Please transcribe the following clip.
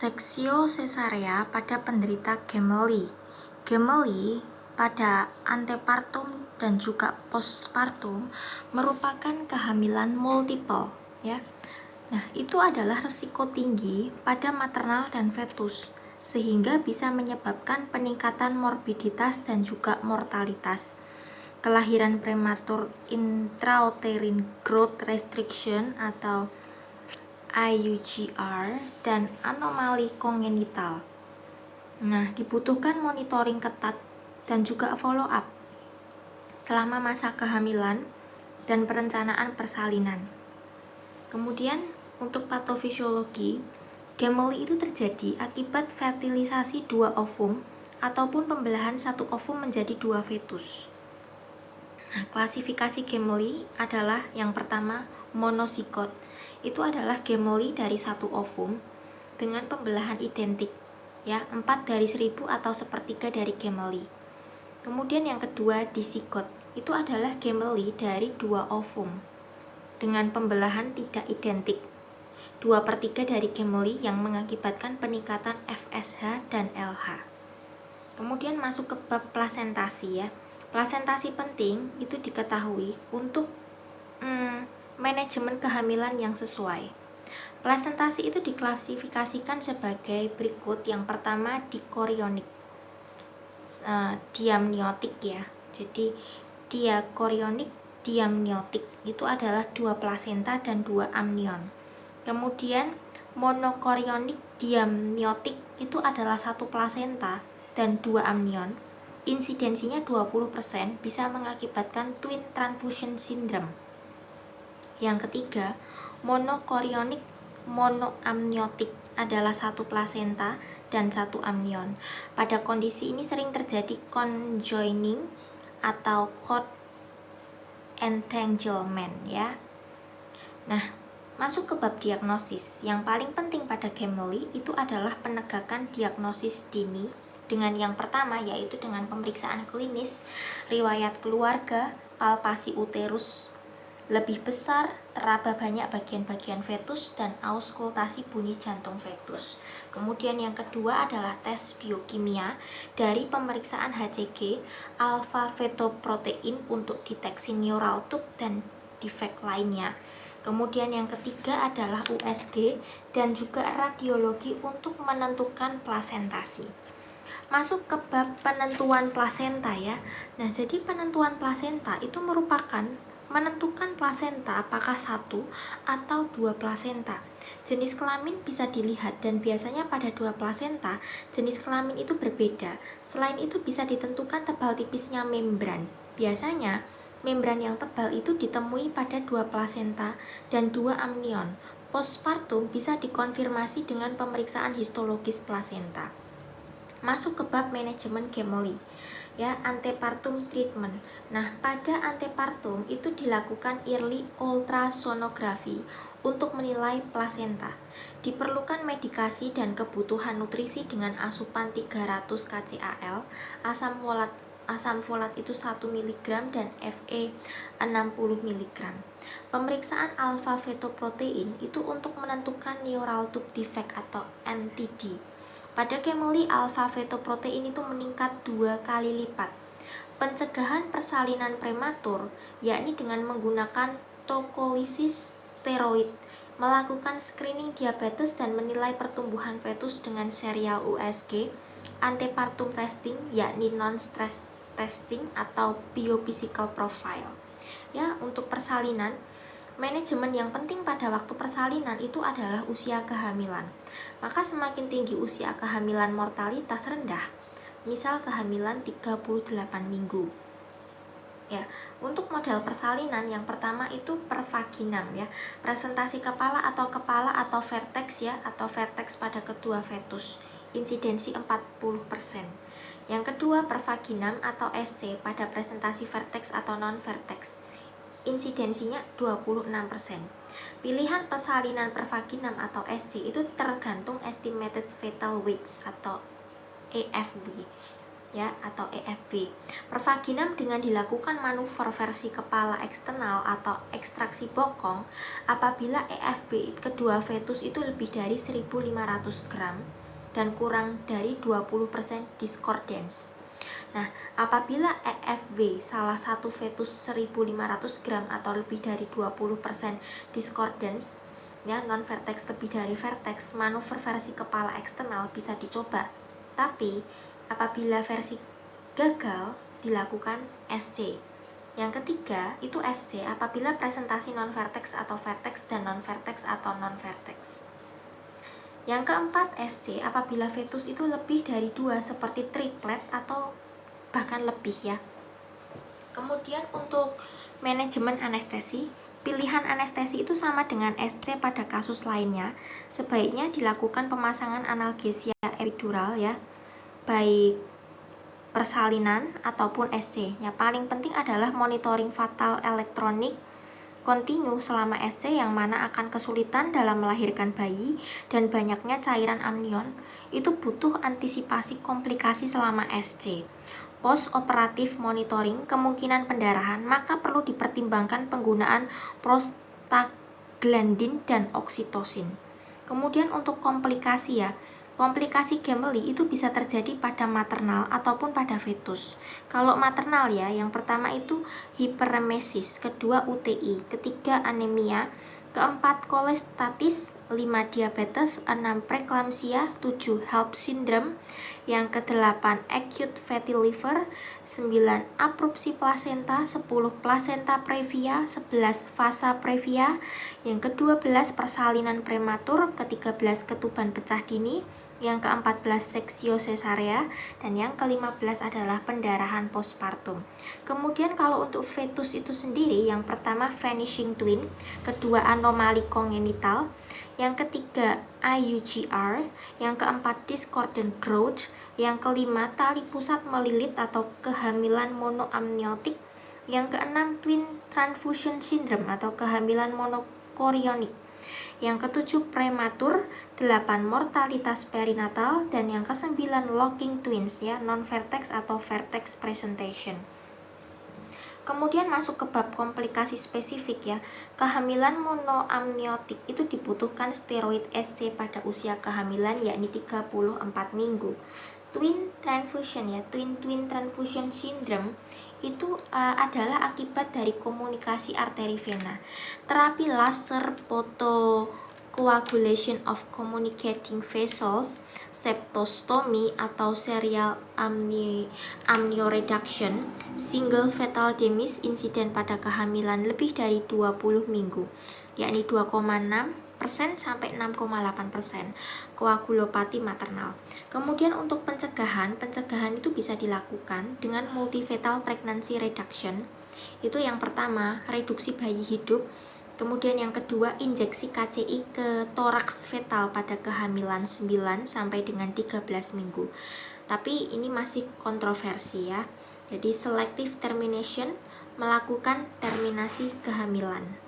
Seksio sesarea pada penderita gemeli. Gemeli pada antepartum dan juga postpartum merupakan kehamilan multiple, ya. Nah, itu adalah risiko tinggi pada maternal dan fetus, sehingga bisa menyebabkan peningkatan morbiditas dan juga mortalitas. Kelahiran prematur intrauterine growth restriction atau IUGR dan anomali kongenital. Nah, dibutuhkan monitoring ketat dan juga follow up selama masa kehamilan dan perencanaan persalinan. Kemudian, untuk patofisiologi, gemeli itu terjadi akibat fertilisasi dua ovum ataupun pembelahan satu ovum menjadi dua fetus. Nah, klasifikasi gemeli adalah yang pertama monozigot. Itu adalah gemeli dari satu ovum dengan pembelahan identik, ya, 4 dari 1000 atau sepertiga dari gemeli. Kemudian yang kedua dizigot. Itu adalah gemeli dari dua ovum dengan pembelahan tidak identik, 2/3 dari gemeli yang mengakibatkan peningkatan FSH dan LH. Kemudian masuk ke bab plasentasi, ya. Plasentasi penting itu diketahui untuk manajemen kehamilan yang sesuai. Plasentasi itu diklasifikasikan sebagai berikut. Yang pertama dikorionik, diamniotik, ya. Jadi diakorionik, diamniotik itu adalah 2 plasenta dan 2 amnion. Kemudian monokorionik diamniotik itu adalah 1 plasenta dan 2 amnion. Insidensinya 20%, bisa mengakibatkan twin transfusion syndrome. Yang ketiga, monokorionik monoamniotik adalah 1 plasenta dan 1 amnion. Pada kondisi ini sering terjadi conjoining atau cord entanglement, ya. Nah, masuk ke bab diagnosis. Yang paling penting pada gemeli itu adalah penegakan diagnosis dini dengan yang pertama yaitu dengan pemeriksaan klinis, riwayat keluarga, palpasi uterus lebih besar, teraba banyak bagian-bagian fetus, dan auskultasi bunyi jantung fetus. Kemudian yang kedua adalah tes biokimia dari pemeriksaan HCG, alfa fetoprotein untuk deteksi neural tube dan defek lainnya. Kemudian yang ketiga adalah USG dan juga radiologi untuk menentukan plasentasi. Masuk ke bab penentuan plasenta, ya. Nah, jadi penentuan plasenta itu merupakan menentukan plasenta apakah 1 atau 2 plasenta. Jenis kelamin bisa dilihat dan biasanya pada 2 plasenta jenis kelamin itu berbeda. Selain itu bisa ditentukan tebal tipisnya membran. Biasanya membran yang tebal itu ditemui pada 2 plasenta dan 2 amnion. Postpartum bisa dikonfirmasi dengan pemeriksaan histologis plasenta. Masuk ke bab manajemen gemeli, ya, antepartum treatment. Nah, pada antepartum itu dilakukan early ultrasonography untuk menilai plasenta. Diperlukan medikasi dan kebutuhan nutrisi dengan asupan 300 kcal, asam folat itu 1 mg dan Fe 60 mg. Pemeriksaan alfa fetoprotein itu untuk menentukan neural tube defect atau NTD. Pada gemeli alfa fetoprotein itu meningkat 2 kali lipat. Pencegahan persalinan prematur yakni dengan menggunakan tokolisis steroid, melakukan screening diabetes dan menilai pertumbuhan fetus dengan serial USG, antepartum testing yakni non-stress testing atau biophysical profile. Ya, untuk persalinan, manajemen yang penting pada waktu persalinan itu adalah usia kehamilan. Maka semakin tinggi usia kehamilan, mortalitas rendah. Misal kehamilan 38 minggu. Ya, untuk model persalinan yang pertama itu per vaginam, ya. Presentasi kepala atau vertex, ya, atau vertex pada kedua fetus. Insidensi 40%. Yang kedua per vaginam atau SC pada presentasi vertex atau non vertex. Insidensinya 26%. Pilihan persalinan per vaginam atau SC itu tergantung estimated fetal weight atau AFB. ya, atau EFB. Pervaginam dengan dilakukan manuver versi kepala eksternal atau ekstraksi bokong apabila EFB kedua fetus itu lebih dari 1.500 gram dan kurang dari 20% discordance. Nah, apabila EFB salah satu fetus 1.500 gram atau lebih dari 20% discordance, ya, non vertex lebih dari vertex, manuver versi kepala eksternal bisa dicoba. Tapi apabila versi gagal, dilakukan SC. Yang ketiga itu SC apabila presentasi non vertex atau vertex dan non vertex atau non vertex. Yang keempat SC apabila fetus itu lebih dari 2 seperti triplet atau bahkan lebih, ya. Kemudian untuk manajemen anestesi, pilihan anestesi itu sama dengan SC pada kasus lainnya. Sebaiknya dilakukan pemasangan analgesia epidural, ya, baik persalinan ataupun SC. Yang paling penting adalah monitoring fatal elektronik kontinu selama SC yang mana akan kesulitan dalam melahirkan bayi dan banyaknya cairan amnion. Itu butuh antisipasi komplikasi selama SC. Post operatif monitoring kemungkinan pendarahan, maka perlu dipertimbangkan penggunaan prostaglandin dan oksitosin. Kemudian untuk komplikasi, ya, komplikasi Gemely itu bisa terjadi pada maternal ataupun pada fetus. Kalau maternal, ya, yang pertama itu hiperemesis, kedua UTI, ketiga anemia, keempat kolestatis, 5 diabetes, 6 preeklamsia, 7 HELLP syndrome, yang ke-8 acute fatty liver, 9 abrupsi plasenta, 10 placenta previa, 11 vasa previa, yang ke-12 persalinan prematur, ke-13 ketuban pecah dini, yang ke-14 seksio cesarea, dan yang ke-15 adalah pendarahan postpartum. Kemudian kalau untuk fetus itu sendiri, yang pertama vanishing twin, kedua anomali kongenital, yang ketiga IUGR, yang keempat discordant growth, yang kelima tali pusat melilit atau kehamilan monoamniotik, yang keenam twin transfusion syndrome atau kehamilan monokorionik, yang ketujuh prematur, 8 mortalitas perinatal, dan yang ke-9 locking twins, ya, non vertex atau vertex presentation. Kemudian masuk ke bab komplikasi spesifik, ya. Kehamilan monoamniotik itu dibutuhkan steroid SC pada usia kehamilan yakni 34 minggu. Twin transfusion, ya, twin transfusion syndrome itu adalah akibat dari komunikasi arteri vena. Terapi laser photocoagulation of communicating vessels, septostomy atau serial amnioreduction, single fetal demise insiden pada kehamilan lebih dari 20 minggu, yakni 2,6% sampai 6,8%, koagulopati maternal. Kemudian untuk pencegahan itu bisa dilakukan dengan multifetal pregnancy reduction. Itu yang pertama, reduksi bayi hidup. Kemudian yang kedua, injeksi KCI ke toraks fetal pada kehamilan 9 sampai dengan 13 minggu. Tapi ini masih kontroversi, ya. Jadi selective termination, melakukan terminasi kehamilan.